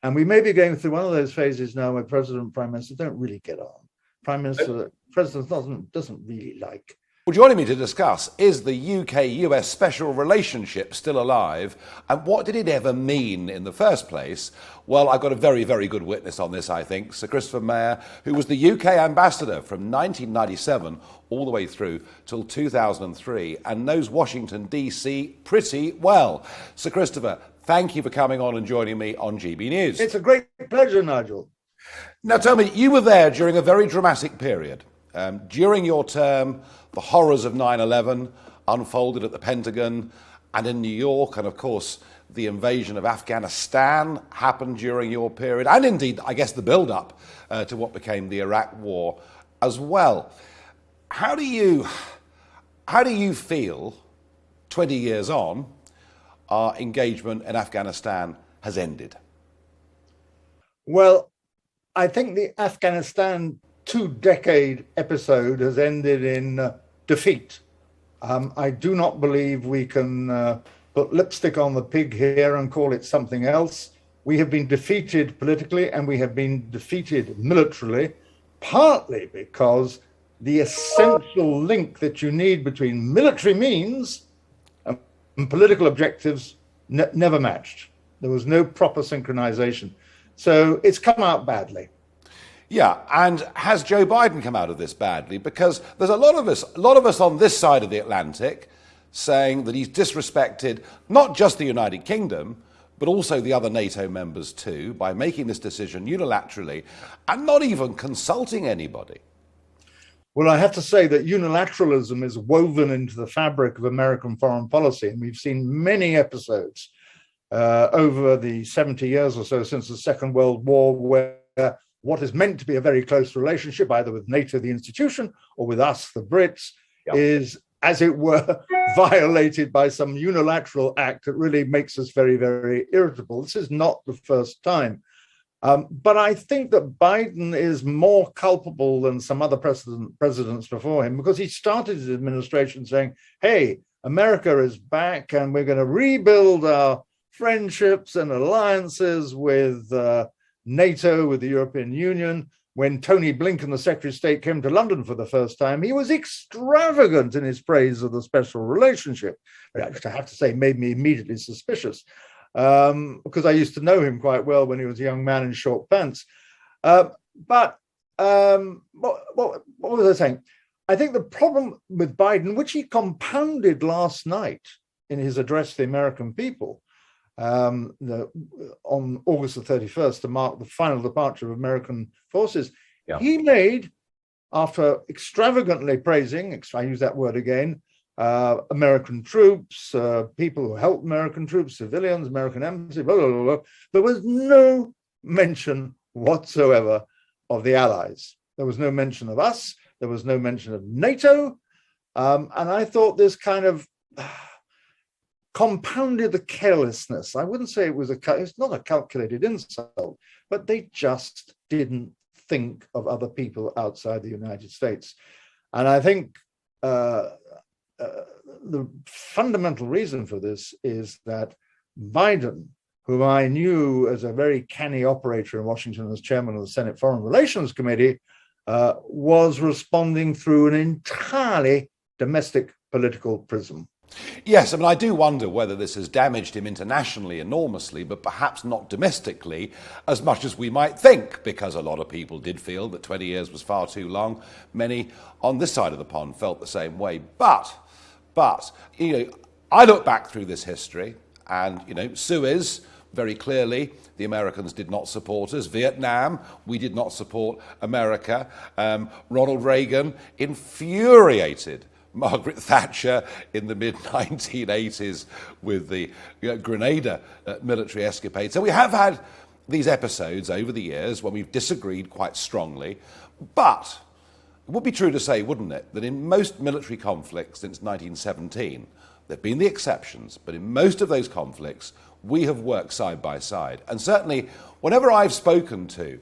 And we may be going through one of those phases now where President and Prime Minister don't really get on. President doesn't really like. Well, joining me to discuss, is the UK-US special relationship still alive, and what did it ever mean in the first place? Well, I've got a very, very good witness on this, I think, Sir Christopher Meyer, who was the UK ambassador from 1997 all the way through till 2003 and knows Washington, D.C. pretty well. Sir Christopher, thank you for coming on and joining me on GB News. It's a great pleasure, Nigel. Now, tell me, you were there during a very dramatic period. During your term, the horrors of 9/11 unfolded at the Pentagon and in New York, and of course, the invasion of Afghanistan happened during your period, and indeed, I guess, the build-up to what became the Iraq War as well. How do you feel, 20 years on, our engagement in Afghanistan has ended? Well, I think the Afghanistan two-decade episode has ended in defeat. I do not believe we can put lipstick on the pig here and call it something else. We have been defeated politically and we have been defeated militarily, partly because the essential link that you need between military means and political objectives never matched. There was no proper synchronization. So it's come out badly. Yeah, and has Joe Biden come out of this badly? Because there's a lot of us on this side of the Atlantic saying that he's disrespected not just the United Kingdom, but also the other NATO members too, by making this decision unilaterally and not even consulting anybody. Well, I have to say that unilateralism is woven into the fabric of American foreign policy, and we've seen many episodes over the 70 years or so since the Second World War where what is meant to be a very close relationship, either with NATO, the institution, or with us, the Brits, is, as it were, violated by some unilateral act that really makes us very, very irritable. This is not the first time. But I think that Biden is more culpable than some other presidents before him, because he started his administration saying, hey, America is back and we're going to rebuild our friendships and alliances with NATO, with the European Union. When Tony Blinken, the Secretary of State, came to London for the first time, he was extravagant in his praise of the special relationship, which I have to say made me immediately suspicious, because I used to know him quite well when he was a young man in short pants. What was I saying? I think the problem with Biden, which he compounded last night in his address to the American people, on August the 31st, to mark the final departure of American forces, he made, after extravagantly praising, I use that word again, American troops, people who helped American troops, civilians, American embassy, blah, blah, blah, blah, there was no mention whatsoever of the allies. There was no mention of us. There was no mention of NATO. And I thought this kind of compounded the carelessness. I wouldn't say it's not a calculated insult, but they just didn't think of other people outside the United States. And I think the fundamental reason for this is that Biden, whom I knew as a very canny operator in Washington as chairman of the Senate Foreign Relations Committee, was responding through an entirely domestic political prism. Yes, I mean, I do wonder whether this has damaged him internationally enormously, but perhaps not domestically as much as we might think, because a lot of people did feel that 20 years was far too long. Many on this side of the pond felt the same way. But, you know, I look back through this history and, you know, Suez, very clearly, the Americans did not support us. Vietnam, we did not support America. Ronald Reagan infuriated Margaret Thatcher in the mid-1980s with the Grenada military escapade. So we have had these episodes over the years when we've disagreed quite strongly. But it would be true to say, wouldn't it, that in most military conflicts since 1917, there have been the exceptions, but in most of those conflicts, we have worked side by side. And certainly, whenever I've spoken to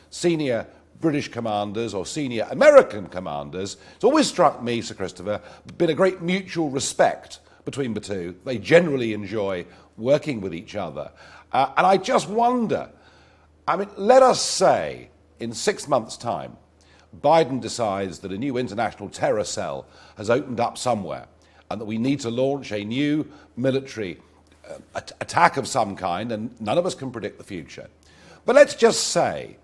senior British commanders or senior American commanders, it's always struck me, Sir Christopher, been a great mutual respect between the two. They generally enjoy working with each other. And I just wonder, I mean, let us say in 6 months' time, Biden decides that a new international terror cell has opened up somewhere and that we need to launch a new military attack of some kind, and none of us can predict the future. But let's just say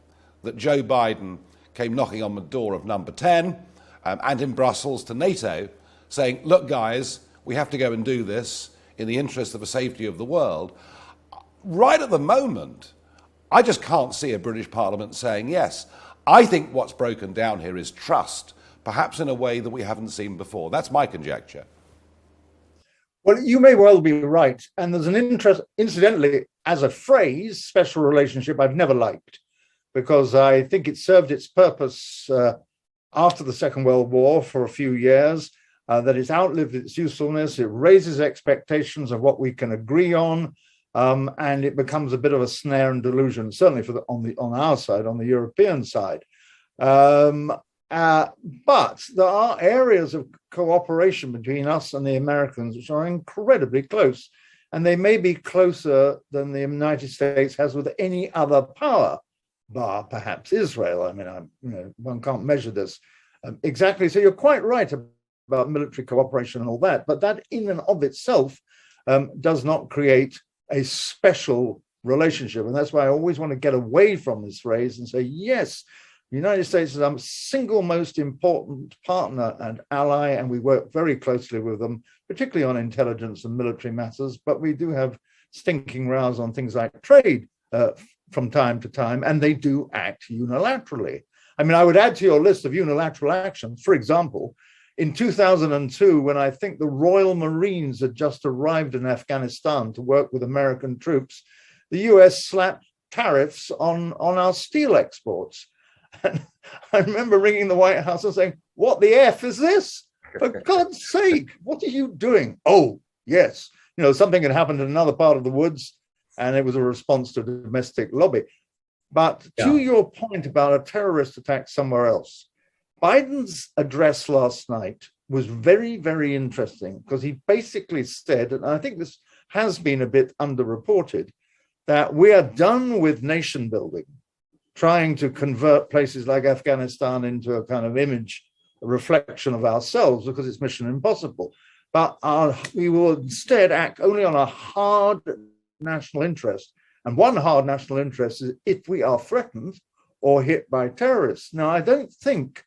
that Joe Biden came knocking on the door of number 10 and in Brussels to NATO saying, look, guys, we have to go and do this in the interest of the safety of the world. Right at the moment, I just can't see a British Parliament saying yes. I think what's broken down here is trust, perhaps in a way that we haven't seen before. That's my conjecture. Well, you may well be right. And there's an interest, incidentally, as a phrase, special relationship I've never liked, because I think it served its purpose after the Second World War for a few years, that it's outlived its usefulness. It raises expectations of what we can agree on, and it becomes a bit of a snare and delusion, certainly on our side, on the European side. But there are areas of cooperation between us and the Americans which are incredibly close, and they may be closer than the United States has with any other power, bar perhaps Israel. I mean, one can't measure this exactly. So you're quite right about military cooperation and all that, but that in and of itself does not create a special relationship. And that's why I always want to get away from this phrase and say, yes, the United States is our single most important partner and ally, and we work very closely with them, particularly on intelligence and military matters, but we do have stinking rows on things like trade from time to time, and they do act unilaterally. I mean, I would add to your list of unilateral actions, for example, in 2002, when I think the Royal Marines had just arrived in Afghanistan to work with American troops, the US slapped tariffs on our steel exports. And I remember ringing the White House and saying, what the F is this? For God's sake, what are you doing? Oh, yes. Something had happened in another part of the woods, and it was a response to domestic lobby. But to your point about a terrorist attack somewhere else, Biden's address last night was very, very interesting, because he basically said, and I think this has been a bit underreported, that we are done with nation building, trying to convert places like Afghanistan into a kind of image, a reflection of ourselves, because it's mission impossible. But we will instead act only on a hard national interest. And one hard national interest is if we are threatened or hit by terrorists. Now, I don't think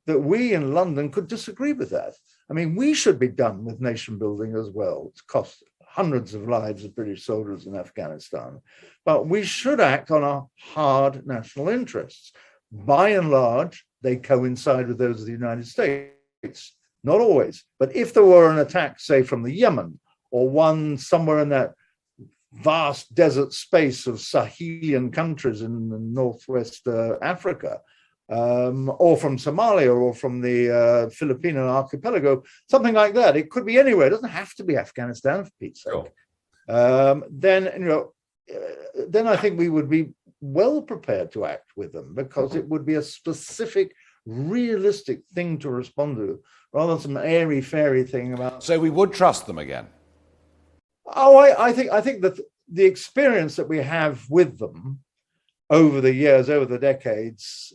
that we in London could disagree with that. I mean, we should be done with nation building as well. It's cost hundreds of lives of British soldiers in Afghanistan. But we should act on our hard national interests. By and large, they coincide with those of the United States. Not always. But if there were an attack, say, from the Yemen, or one somewhere in that vast desert space of Sahelian countries in northwest Africa, or from Somalia, or from the Filipino archipelago, something like that. It could be anywhere. It doesn't have to be Afghanistan, for Pete's sake. Sure. Then I think we would be well prepared to act with them, because it would be a specific, realistic thing to respond to, rather than some airy-fairy thing about. So we would trust them again. Oh, I think that the experience that we have with them over the years, over the decades,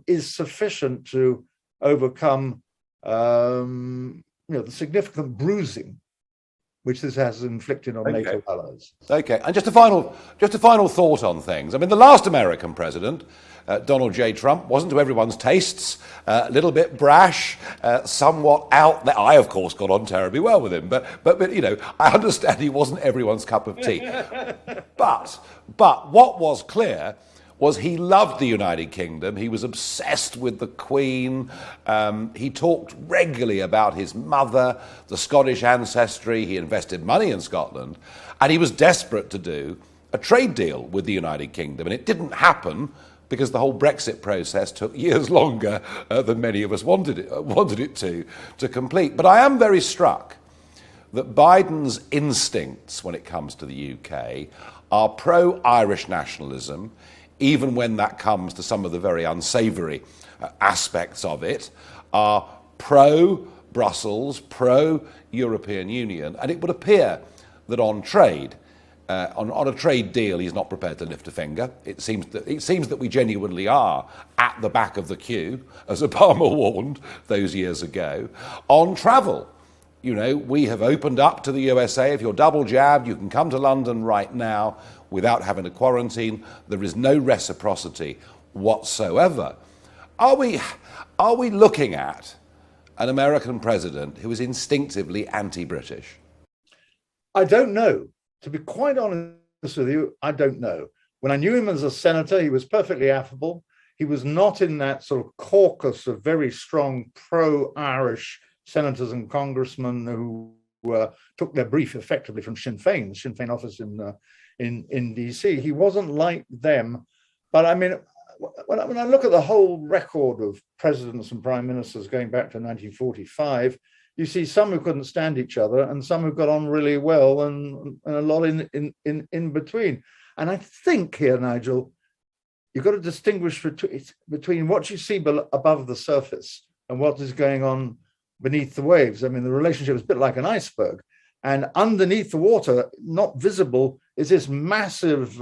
is sufficient to overcome, the significant bruising which this has inflicted on NATO allies. Okay, and just a final thought on things. I mean, the last American president, Donald J. Trump, wasn't to everyone's tastes, a little bit brash, somewhat out there. I, of course, got on terribly well with him, but I understand he wasn't everyone's cup of tea. But what was clear was he loved the United Kingdom. He was obsessed with the Queen. He talked regularly about his mother, the Scottish ancestry. He invested money in Scotland. And he was desperate to do a trade deal with the United Kingdom. And it didn't happen because the whole Brexit process took years longer than many of us wanted it to complete. But I am very struck that Biden's instincts when it comes to the UK are pro-Irish nationalism, even when that comes to some of the very unsavoury aspects of it, are pro-Brussels, pro-European Union. And it would appear that on trade, On a trade deal, he's not prepared to lift a finger. It seems that we genuinely are at the back of the queue, as Obama warned those years ago. On travel, you know, we have opened up to the USA. If you're double jabbed, you can come to London right now without having to quarantine. There is no reciprocity whatsoever. Are we looking at an American president who is instinctively anti-British? I don't know. To be quite honest with you, I don't know. When I knew him as a senator, he was perfectly affable. He was not in that sort of caucus of very strong pro-Irish senators and congressmen who took their brief effectively from Sinn Féin, the Sinn Féin office in DC. He wasn't like them. But I mean, when I look at the whole record of presidents and prime ministers going back to 1945, you see some who couldn't stand each other and some who got on really well, and a lot in between. And I think here, Nigel, you've got to distinguish between what you see above the surface and what is going on beneath the waves. I mean, the relationship is a bit like an iceberg. And underneath the water, not visible, is this massive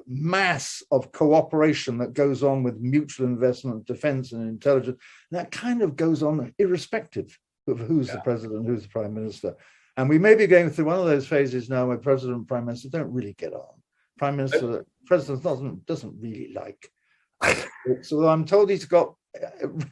mass of cooperation that goes on with mutual investment, defense and intelligence. And that kind of goes on irrespective of who's the president, who's the prime minister. And we may be going through one of those phases now where president and prime minister don't really get on. President doesn't really like. So I'm told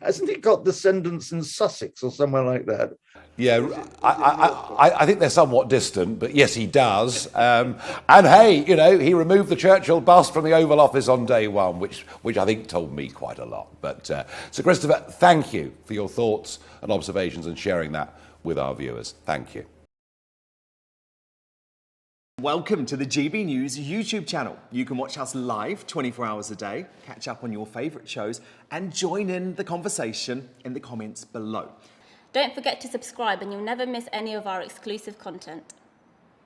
hasn't he got descendants in Sussex or somewhere like that? Yeah, I think they're somewhat distant, but yes, he does. And hey, you know, he removed the Churchill bust from the Oval Office on day one, which I think told me quite a lot. But Sir Christopher, thank you for your thoughts and observations and sharing that with our viewers. Thank you. Welcome to the GB News YouTube channel. You can watch us live 24 hours a day, catch up on your favourite shows and join in the conversation in the comments below. Don't forget to subscribe and you'll never miss any of our exclusive content.